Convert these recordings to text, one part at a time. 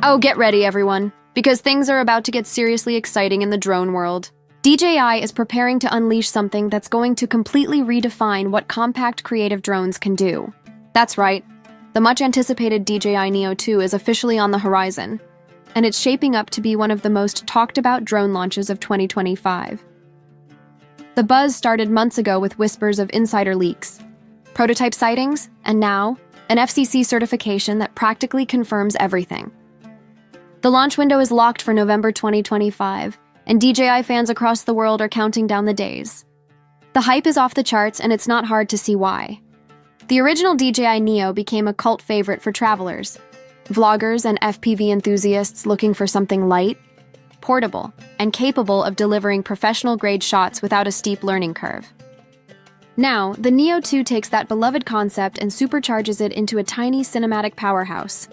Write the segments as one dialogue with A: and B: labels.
A: Oh, get ready, everyone, because things are about to get seriously exciting in the drone world. DJI is preparing to unleash something that's going to completely redefine what compact creative drones can do. That's right, the much-anticipated DJI Neo 2 is officially on the horizon, and it's shaping up to be one of the most talked-about drone launches of 2025. The buzz started months ago with whispers of insider leaks, prototype sightings, and now, an FCC certification that practically confirms everything. The launch window is locked for November 2025, and DJI fans across the world are counting down the days. The hype is off the charts, and it's not hard to see why. The original DJI Neo became a cult favorite for travelers, vloggers and FPV enthusiasts looking for something light, portable, and capable of delivering professional-grade shots without a steep learning curve. Now, the Neo 2 takes that beloved concept and supercharges it into a tiny cinematic powerhouse.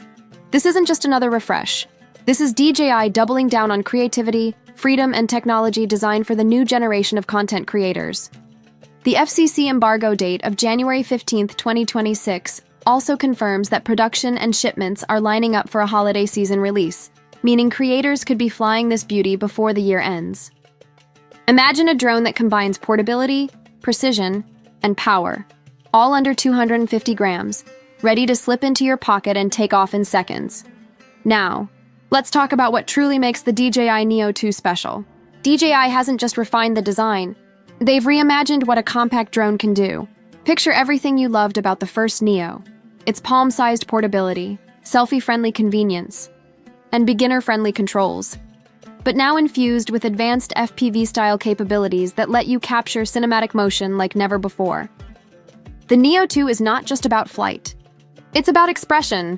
A: This isn't just another refresh. This is DJI doubling down on creativity, freedom, and technology designed for the new generation of content creators. The FCC embargo date of January 15, 2026 also confirms that production and shipments are lining up for a holiday season release, meaning creators could be flying this beauty before the year ends. Imagine a drone that combines portability, precision, and power, all under 250 grams, ready to slip into your pocket and take off in seconds. Now, let's talk about what truly makes the DJI Neo 2 special. DJI hasn't just refined the design, they've reimagined what a compact drone can do. Picture everything you loved about the first Neo. Its palm-sized portability, selfie-friendly convenience, and beginner-friendly controls. But now infused with advanced FPV-style capabilities that let you capture cinematic motion like never before. The Neo 2 is not just about flight. It's about expression.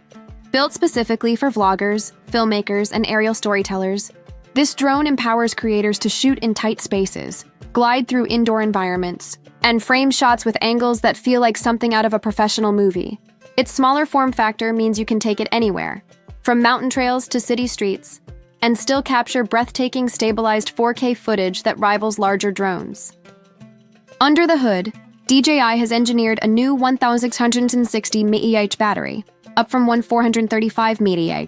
A: Built specifically for vloggers, filmmakers, and aerial storytellers, this drone empowers creators to shoot in tight spaces, glide through indoor environments, and frame shots with angles that feel like something out of a professional movie. Its smaller form factor means you can take it anywhere, from mountain trails to city streets, and still capture breathtaking stabilized 4K footage that rivals larger drones. Under the hood, DJI has engineered a new 1660 mAh battery, up from one 435 mAh,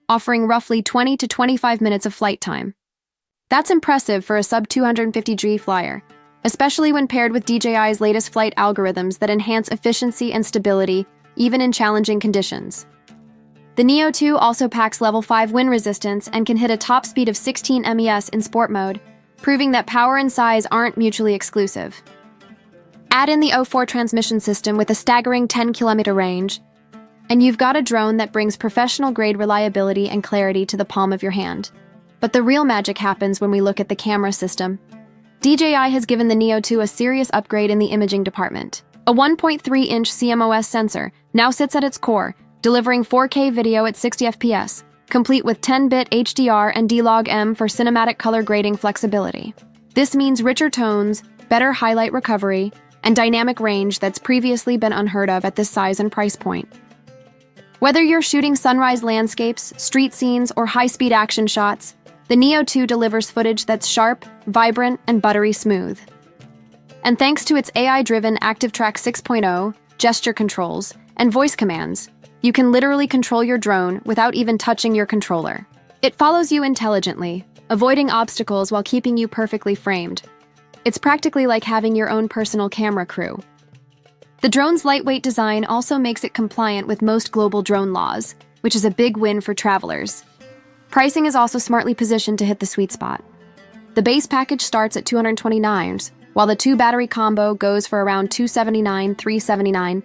A: offering roughly 20 to 25 minutes of flight time. That's impressive for a sub-250G flyer, especially when paired with DJI's latest flight algorithms that enhance efficiency and stability, even in challenging conditions. The Neo 2 also packs level 5 wind resistance and can hit a top speed of 16 ms in sport mode, proving that power and size aren't mutually exclusive. Add in the O4 transmission system with a staggering 10-kilometer range, and you've got a drone that brings professional-grade reliability and clarity to the palm of your hand. But the real magic happens when we look at the camera system. DJI has given the Neo 2 a serious upgrade in the imaging department. A 1.3-inch CMOS sensor now sits at its core, delivering 4K video at 60 FPS, complete with 10-bit HDR and D-Log-M for cinematic color grading flexibility. This means richer tones, better highlight recovery, and dynamic range that's previously been unheard of at this size and price point. Whether you're shooting sunrise landscapes, street scenes, or high-speed action shots, the Neo 2 delivers footage that's sharp, vibrant, and buttery smooth. And thanks to its AI-driven ActiveTrack 6.0, gesture controls, and voice commands, you can literally control your drone without even touching your controller. It follows you intelligently, avoiding obstacles while keeping you perfectly framed. It's practically like having your own personal camera crew. The drone's lightweight design also makes it compliant with most global drone laws, which is a big win for travelers. Pricing is also smartly positioned to hit the sweet spot. The base package starts at $229, while the 2-battery combo goes for around $279, $379,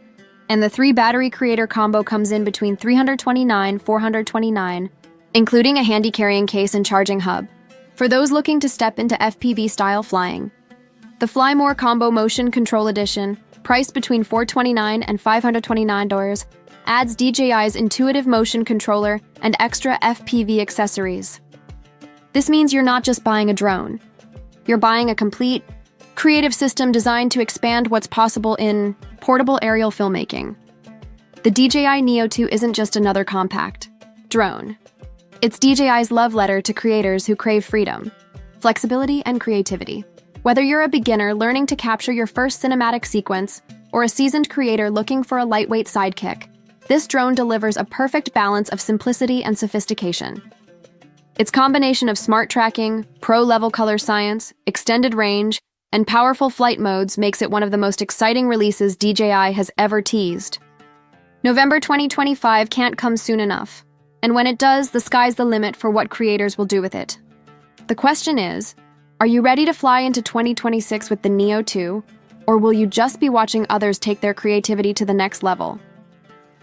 A: and the 3-battery creator combo comes in between $329, $429, including a handy carrying case and charging hub. For those looking to step into FPV-style flying, the Fly More Combo Motion Control Edition, priced between $429 and $529, adds DJI's intuitive motion controller and extra FPV accessories. This means you're not just buying a drone. You're buying a complete, creative system designed to expand what's possible in portable aerial filmmaking. The DJI Neo 2 isn't just another compact drone. It's DJI's love letter to creators who crave freedom, flexibility, and creativity. Whether you're a beginner learning to capture your first cinematic sequence or a seasoned creator looking for a lightweight sidekick, This drone delivers a perfect balance of simplicity and sophistication. Its combination of smart tracking, pro-level color science, extended range, and powerful flight modes makes it one of the most exciting releases DJI has ever teased. November 2025 can't come soon enough, and when it does, the sky's the limit for what creators will do with it. The question is, are you ready to fly into 2026 with the Neo 2, or will you just be watching others take their creativity to the next level?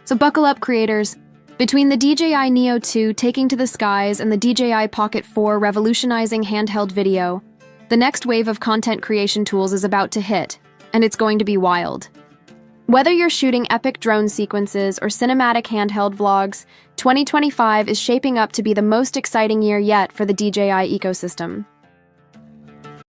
A: So buckle up, creators. Between the DJI Neo 2 taking to the skies and the DJI Pocket 4 revolutionizing handheld video, the next wave of content creation tools is about to hit, and it's going to be wild. Whether you're shooting epic drone sequences or cinematic handheld vlogs, 2025 is shaping up to be the most exciting year yet for the DJI ecosystem.